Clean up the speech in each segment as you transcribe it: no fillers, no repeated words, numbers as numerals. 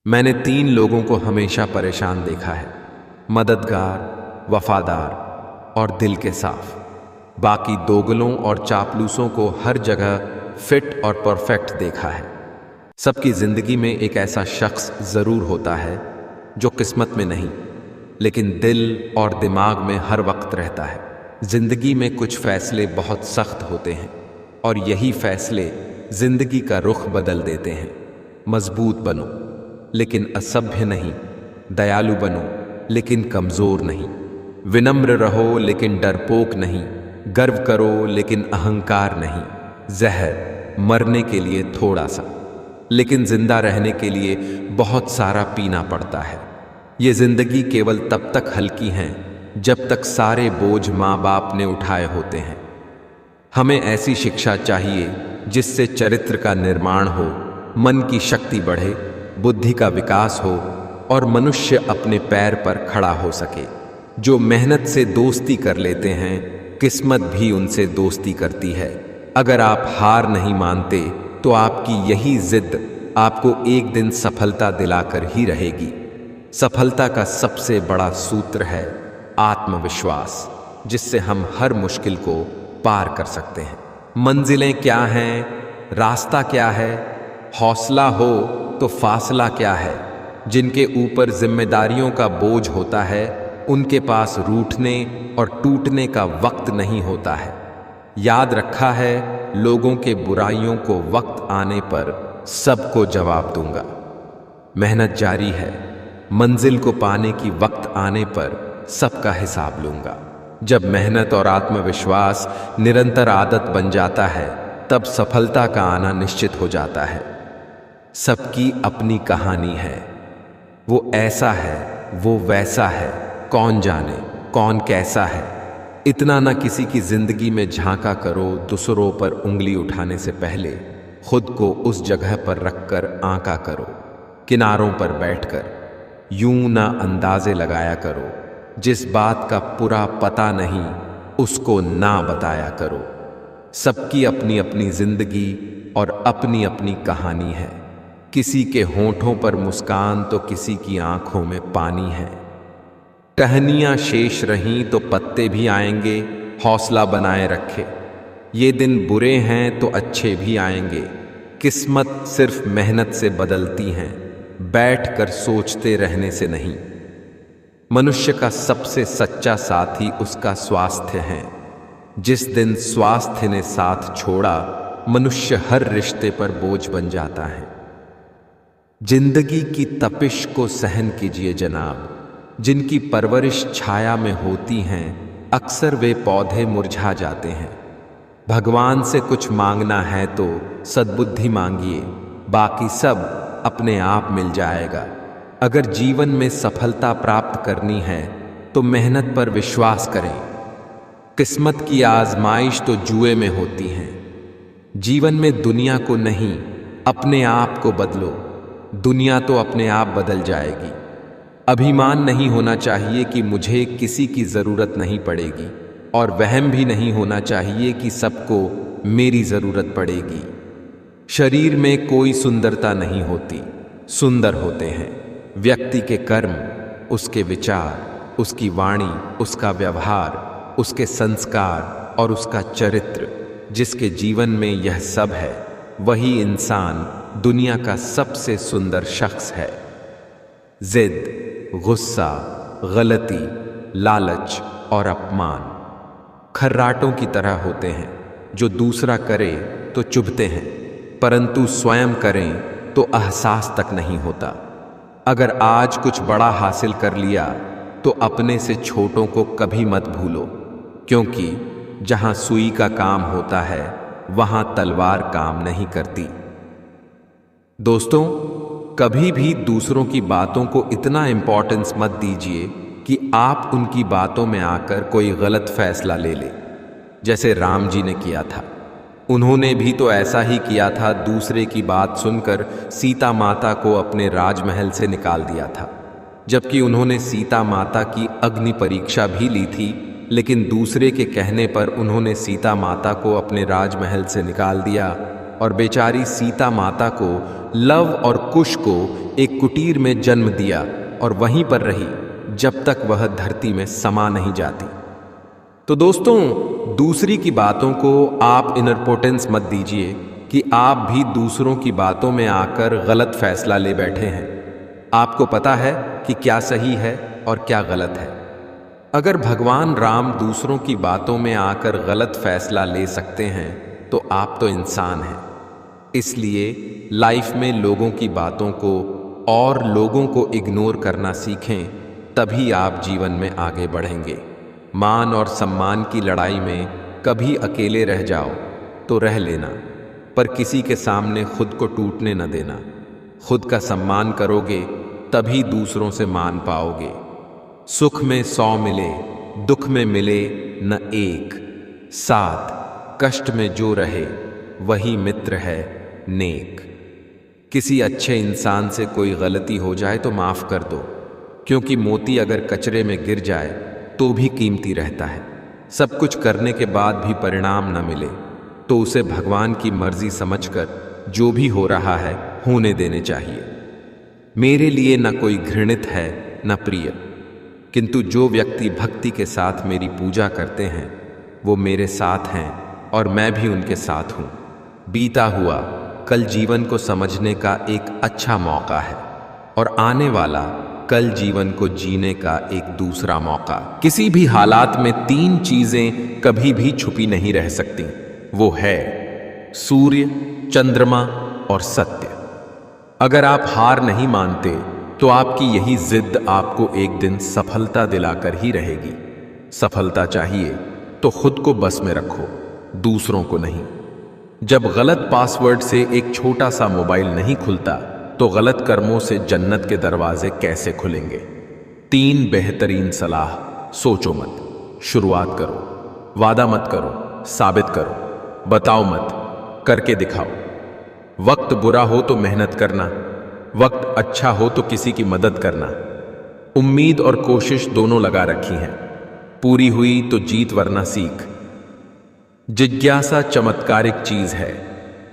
मैंने 3 लोगों को हमेशा परेशान देखा है, मददगार, वफादार और दिल के साफ। बाकी दोगलों और चापलूसों को हर जगह फिट और परफेक्ट देखा है। सबकी जिंदगी में एक ऐसा शख्स जरूर होता है जो किस्मत में नहीं, लेकिन दिल और दिमाग में हर वक्त रहता है। जिंदगी में कुछ फैसले बहुत सख्त होते हैं और यही फैसले जिंदगी का रुख बदल देते हैं। मजबूत बनो लेकिन असभ्य नहीं, दयालु बनो लेकिन कमजोर नहीं, विनम्र रहो लेकिन डरपोक नहीं, गर्व करो लेकिन अहंकार नहीं। जहर मरने के लिए थोड़ा सा, लेकिन जिंदा रहने के लिए बहुत सारा पीना पड़ता है। ये जिंदगी केवल तब तक हल्की है जब तक सारे बोझ माँ बाप ने उठाए होते हैं। हमें ऐसी शिक्षा चाहिए जिससे चरित्र का निर्माण हो, मन की शक्ति बढ़े, बुद्धि का विकास हो और मनुष्य अपने पैर पर खड़ा हो सके। जो मेहनत से दोस्ती कर लेते हैं, किस्मत भी उनसे दोस्ती करती है। अगर आप हार नहीं मानते तो आपकी यही जिद आपको एक दिन सफलता दिलाकर ही रहेगी। सफलता का सबसे बड़ा सूत्र है आत्मविश्वास, जिससे हम हर मुश्किल को पार कर सकते हैं। मंजिलें क्या हैं, रास्ता क्या है, हौसला हो तो फासला क्या है। जिनके ऊपर जिम्मेदारियों का बोझ होता है, उनके पास रूठने और टूटने का वक्त नहीं होता है। याद रखा है, लोगों के बुराइयों को वक्त आने पर सबको जवाब दूंगा। मेहनत जारी है, मंजिल को पाने की वक्त आने पर सबका हिसाब लूंगा। जब मेहनत और आत्मविश्वास निरंतर आदत बन जाता है, तब सफलता का आना निश्चित हो जाता है। सबकी अपनी कहानी है, वो ऐसा है, वो वैसा है, कौन जाने कौन कैसा है। इतना ना किसी की जिंदगी में झांका करो, दूसरों पर उंगली उठाने से पहले खुद को उस जगह पर रखकर आंका करो। किनारों पर बैठकर यूं ना अंदाजे लगाया करो, जिस बात का पूरा पता नहीं उसको ना बताया करो। सबकी अपनी अपनी जिंदगी और अपनी अपनी कहानी है। किसी के होंठों पर मुस्कान तो किसी की आंखों में पानी है। टहनियां शेष रहीं तो पत्ते भी आएंगे, हौसला बनाए रखे। ये दिन बुरे हैं तो अच्छे भी आएंगे। किस्मत सिर्फ मेहनत से बदलती हैं, बैठकर सोचते रहने से नहीं। मनुष्य का सबसे सच्चा साथी उसका स्वास्थ्य है। जिस दिन स्वास्थ्य ने साथ छोड़ा, मनुष्य हर रिश्ते पर बोझ बन जाता है। जिंदगी की तपिश को सहन कीजिए जनाब। जिनकी परवरिश छाया में होती हैं, अक्सर वे पौधे मुरझा जाते हैं। भगवान से कुछ मांगना है तो सद्बुद्धि मांगिए, बाकी सब अपने आप मिल जाएगा। अगर जीवन में सफलता प्राप्त करनी है तो मेहनत पर विश्वास करें। किस्मत की आजमाइश तो जुए में होती है। जीवन में दुनिया को नहीं, अपने आप को बदलो। दुनिया तो अपने आप बदल जाएगी। अभिमान नहीं होना चाहिए कि मुझे किसी की जरूरत नहीं पड़ेगी, और वहम भी नहीं होना चाहिए कि सबको मेरी जरूरत पड़ेगी। शरीर में कोई सुंदरता नहीं होती, सुंदर होते हैं व्यक्ति के कर्म, उसके विचार, उसकी वाणी, उसका व्यवहार, उसके संस्कार और उसका चरित्र। जिसके जीवन में यह सब है, वही इंसान दुनिया का सबसे सुंदर शख्स है। जिद, गुस्सा, गलती, लालच और अपमान खर्राटों की तरह होते हैं, जो दूसरा करे तो चुभते हैं, परंतु स्वयं करें तो एहसास तक नहीं होता। अगर आज कुछ बड़ा हासिल कर लिया तो अपने से छोटों को कभी मत भूलो, क्योंकि जहां सुई का काम होता है वहां तलवार काम नहीं करती। दोस्तों, कभी भी दूसरों की बातों को इतना इंपॉर्टेंस मत दीजिए कि आप उनकी बातों में आकर कोई गलत फैसला ले ले, जैसे राम जी ने किया था। उन्होंने भी तो ऐसा ही किया था। दूसरे की बात सुनकर सीता माता को अपने राजमहल से निकाल दिया था, जबकि उन्होंने सीता माता की अग्नि परीक्षा भी ली थी, लेकिन दूसरे के कहने पर उन्होंने सीता माता को अपने राजमहल से निकाल दिया। और बेचारी सीता माता को लव और कुश को एक कुटीर में जन्म दिया और वहीं पर रही जब तक वह धरती में समा नहीं जाती। तो दोस्तों, दूसरी की बातों को आप इम्पोर्टेंस मत दीजिए कि आप भी दूसरों की बातों में आकर गलत फैसला ले बैठे हैं। आपको पता है कि क्या सही है और क्या गलत है। अगर भगवान राम दूसरों की बातों में आकर गलत फैसला ले सकते हैं तो आप तो इंसान हैं। इसलिए लाइफ में लोगों की बातों को और लोगों को इग्नोर करना सीखें, तभी आप जीवन में आगे बढ़ेंगे। मान और सम्मान की लड़ाई में कभी अकेले रह जाओ तो रह लेना, पर किसी के सामने खुद को टूटने न देना। खुद का सम्मान करोगे तभी दूसरों से मान पाओगे। सुख में 100 मिले, दुख में मिले न एक, साथ कष्ट में जो रहे वही मित्र है नेक। किसी अच्छे इंसान से कोई गलती हो जाए तो माफ कर दो, क्योंकि मोती अगर कचरे में गिर जाए तो भी कीमती रहता है। सब कुछ करने के बाद भी परिणाम न मिले तो उसे भगवान की मर्जी समझकर जो भी हो रहा है होने देने चाहिए। मेरे लिए न कोई घृणित है न प्रिय, किंतु जो व्यक्ति भक्ति के साथ मेरी पूजा करते हैं वो मेरे साथ हैं और मैं भी उनके साथ हूँ। बीता हुआ कल जीवन को समझने का एक अच्छा मौका है और आने वाला कल जीवन को जीने का एक दूसरा मौका। किसी भी हालात में 3 चीजें कभी भी छुपी नहीं रह सकती, वो है सूर्य, चंद्रमा और सत्य। अगर आप हार नहीं मानते तो आपकी यही जिद आपको एक दिन सफलता दिलाकर ही रहेगी। सफलता चाहिए तो खुद को बस में रखो, दूसरों को नहीं। जब गलत पासवर्ड से एक छोटा सा मोबाइल नहीं खुलता तो गलत कर्मों से जन्नत के दरवाजे कैसे खुलेंगे। 3 बेहतरीन सलाह। सोचो मत, शुरुआत करो। वादा मत करो, साबित करो। बताओ मत, करके दिखाओ। वक्त बुरा हो तो मेहनत करना, वक्त अच्छा हो तो किसी की मदद करना। उम्मीद और कोशिश दोनों लगा रखी हैं, पूरी हुई तो जीत वरना सीख। जिज्ञासा चमत्कारिक चीज है,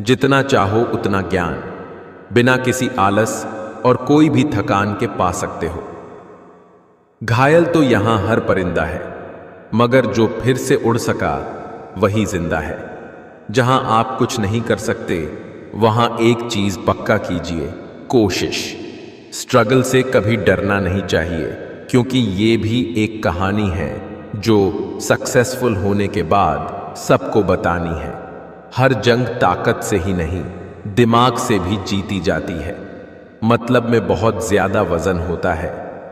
जितना चाहो उतना ज्ञान, बिना किसी आलस और कोई भी थकान के पा सकते हो। घायल तो यहां हर परिंदा है, मगर जो फिर से उड़ सका वही जिंदा है। जहां आप कुछ नहीं कर सकते वहां एक चीज पक्का कीजिए, कोशिश। स्ट्रगल से कभी डरना नहीं चाहिए, क्योंकि ये भी एक कहानी है जो सक्सेसफुल होने के बाद सबको बतानी है। हर जंग ताकत से ही नहीं, दिमाग से भी जीती जाती है। मतलब में बहुत ज्यादा वजन होता है,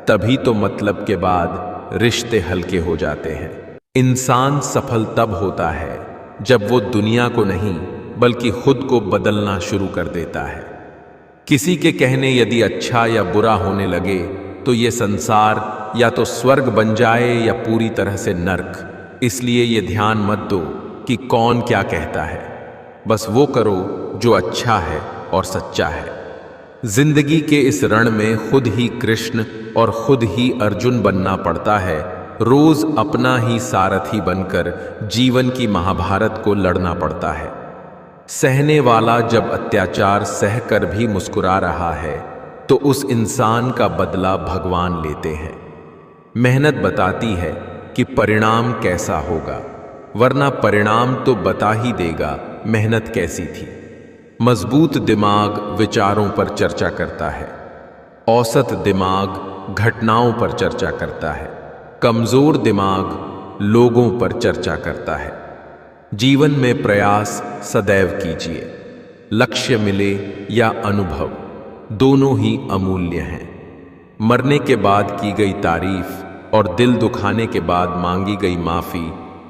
तभी तो मतलब के बाद रिश्ते हल्के हो जाते हैं। इंसान सफल तब होता है जब वो दुनिया को नहीं बल्कि खुद को बदलना शुरू कर देता है। किसी के कहने यदि अच्छा या बुरा होने लगे तो ये संसार या तो स्वर्ग बन जाए या पूरी तरह से नर्क। इसलिए ये ध्यान मत दो कि कौन क्या कहता है, बस वो करो जो अच्छा है और सच्चा है। जिंदगी के इस रण में खुद ही कृष्ण और खुद ही अर्जुन बनना पड़ता है। रोज अपना ही सारथी बनकर जीवन की महाभारत को लड़ना पड़ता है। सहने वाला जब अत्याचार सहकर भी मुस्कुरा रहा है तो उस इंसान का बदला भगवान लेते हैं। मेहनत बताती है कि परिणाम कैसा होगा, वरना परिणाम तो बता ही देगा मेहनत कैसी थी। मजबूत दिमाग विचारों पर चर्चा करता है, औसत दिमाग घटनाओं पर चर्चा करता है, कमजोर दिमाग लोगों पर चर्चा करता है। जीवन में प्रयास सदैव कीजिए, लक्ष्य मिले या अनुभव, दोनों ही अमूल्य हैं। मरने के बाद की गई तारीफ और दिल दुखाने के बाद मांगी गई माफी,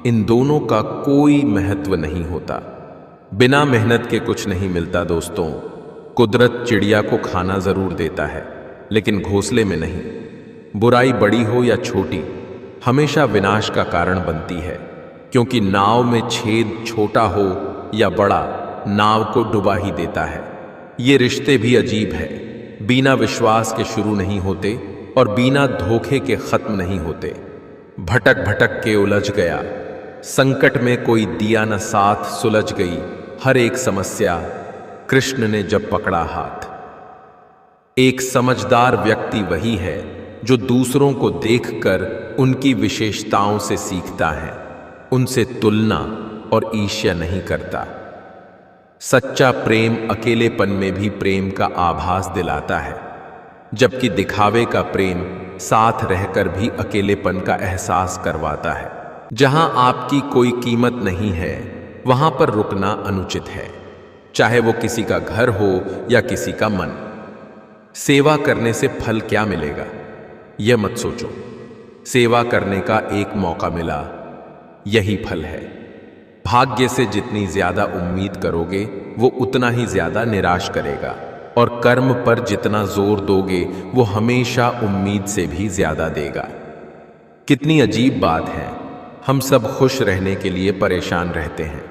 इन दोनों का कोई महत्व नहीं होता। बिना मेहनत के कुछ नहीं मिलता दोस्तों। कुदरत चिड़िया को खाना जरूर देता है, लेकिन घोंसले में नहीं। बुराई बड़ी हो या छोटी, हमेशा विनाश का कारण बनती है, क्योंकि नाव में छेद छोटा हो या बड़ा, नाव को डुबा ही देता है। ये रिश्ते भी अजीब है, बिना विश्वास के शुरू नहीं होते और बिना धोखे के खत्म नहीं होते। भटक भटक के उलझ गया, संकट में कोई दिया न साथ, सुलझ गई हर एक समस्या कृष्ण ने जब पकड़ा हाथ। एक समझदार व्यक्ति वही है जो दूसरों को देखकर उनकी विशेषताओं से सीखता है, उनसे तुलना और ईर्ष्या नहीं करता। सच्चा प्रेम अकेलेपन में भी प्रेम का आभास दिलाता है, जबकि दिखावे का प्रेम साथ रहकर भी अकेलेपन का एहसास करवाता है। जहां आपकी कोई कीमत नहीं है, वहां पर रुकना अनुचित है, चाहे वो किसी का घर हो या किसी का मन। सेवा करने से फल क्या मिलेगा, यह मत सोचो। सेवा करने का एक मौका मिला, यही फल है। भाग्य से जितनी ज्यादा उम्मीद करोगे, वो उतना ही ज्यादा निराश करेगा, और कर्म पर जितना जोर दोगे, वो हमेशा उम्मीद से भी ज्यादा देगा। कितनी अजीब बात है, हम सब खुश रहने के लिए परेशान रहते हैं।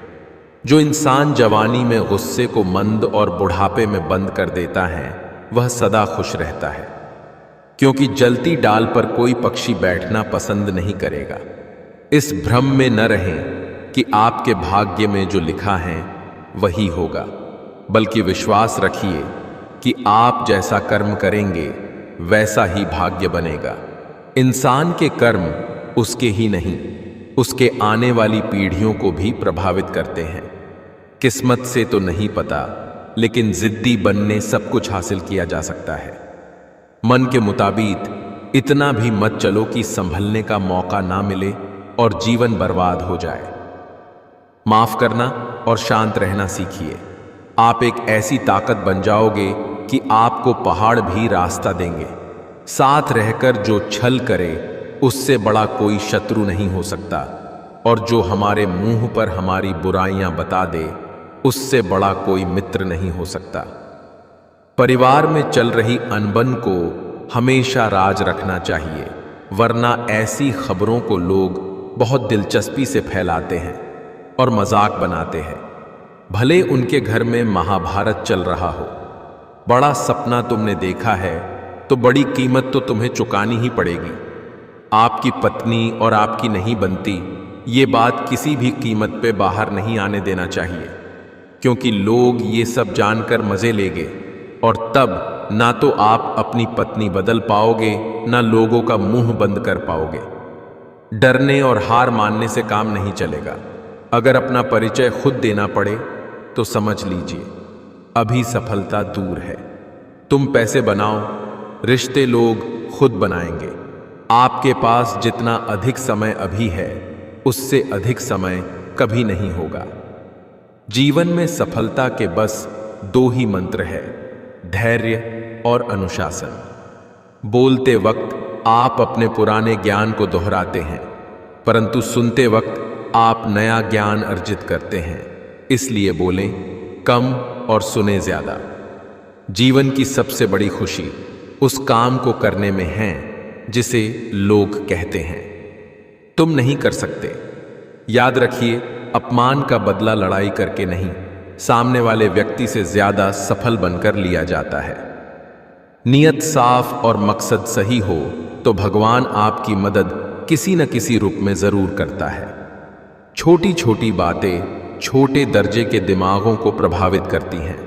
जो इंसान जवानी में गुस्से को मंद और बुढ़ापे में बंद कर देता है, वह सदा खुश रहता है, क्योंकि जलती डाल पर कोई पक्षी बैठना पसंद नहीं करेगा। इस भ्रम में न रहें कि आपके भाग्य में जो लिखा है वही होगा, बल्कि विश्वास रखिए कि आप जैसा कर्म करेंगे वैसा ही भाग्य बनेगा। इंसान के कर्म उसके ही नहीं, उसके आने वाली पीढ़ियों को भी प्रभावित करते हैं। किस्मत से तो नहीं पता, लेकिन जिद्दी बनने सब कुछ हासिल किया जा सकता है। मन के मुताबिक इतना भी मत चलो कि संभलने का मौका ना मिले और जीवन बर्बाद हो जाए। माफ करना और शांत रहना सीखिए। आप एक ऐसी ताकत बन जाओगे कि आपको पहाड़ भी रास्ता देंगे। साथ रहकर जो छल करे, उससे बड़ा कोई शत्रु नहीं हो सकता, और जो हमारे मुंह पर हमारी बुराइयां बता दे, उससे बड़ा कोई मित्र नहीं हो सकता। परिवार में चल रही अनबन को हमेशा राज रखना चाहिए, वरना ऐसी खबरों को लोग बहुत दिलचस्पी से फैलाते हैं और मजाक बनाते हैं। भले उनके घर में महाभारत चल रहा हो, बड़ा सपना तुमने देखा है तो बड़ी कीमत तो तुम्हें चुकानी ही पड़ेगी। आपकी पत्नी और आपकी नहीं बनती, ये बात किसी भी कीमत पे बाहर नहीं आने देना चाहिए, क्योंकि लोग ये सब जानकर मजे लेंगे, और तब ना तो आप अपनी पत्नी बदल पाओगे, ना लोगों का मुंह बंद कर पाओगे। डरने और हार मानने से काम नहीं चलेगा। अगर अपना परिचय खुद देना पड़े तो समझ लीजिए अभी सफलता दूर है। तुम पैसे बनाओ, रिश्ते लोग खुद बनाएंगे। आपके पास जितना अधिक समय अभी है, उससे अधिक समय कभी नहीं होगा। जीवन में सफलता के बस दो ही मंत्र है, धैर्य और अनुशासन। बोलते वक्त आप अपने पुराने ज्ञान को दोहराते हैं, परंतु सुनते वक्त आप नया ज्ञान अर्जित करते हैं। इसलिए बोलें कम और सुने ज्यादा। जीवन की सबसे बड़ी खुशी उस काम को करने में है जिसे लोग कहते हैं तुम नहीं कर सकते। याद रखिए, अपमान का बदला लड़ाई करके नहीं, सामने वाले व्यक्ति से ज्यादा सफल बनकर लिया जाता है। नियत साफ और मकसद सही हो तो भगवान आपकी मदद किसी न किसी रूप में जरूर करता है। छोटी छोटी बातें छोटे दर्जे के दिमागों को प्रभावित करती हैं।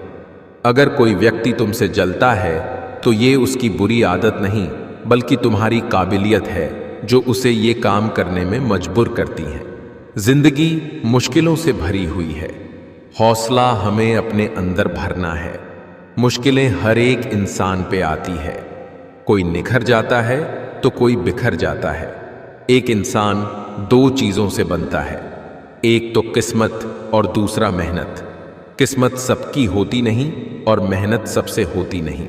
अगर कोई व्यक्ति तुमसे जलता है तो ये उसकी बुरी आदत नहीं, बल्कि तुम्हारी काबिलियत है जो उसे ये काम करने में मजबूर करती है। जिंदगी मुश्किलों से भरी हुई है, हौसला हमें अपने अंदर भरना है। मुश्किलें हर एक इंसान पे आती है, कोई निखर जाता है तो कोई बिखर जाता है। एक इंसान दो चीजों से बनता है, एक तो किस्मत और दूसरा मेहनत। किस्मत सबकी होती नहीं और मेहनत सबसे होती नहीं।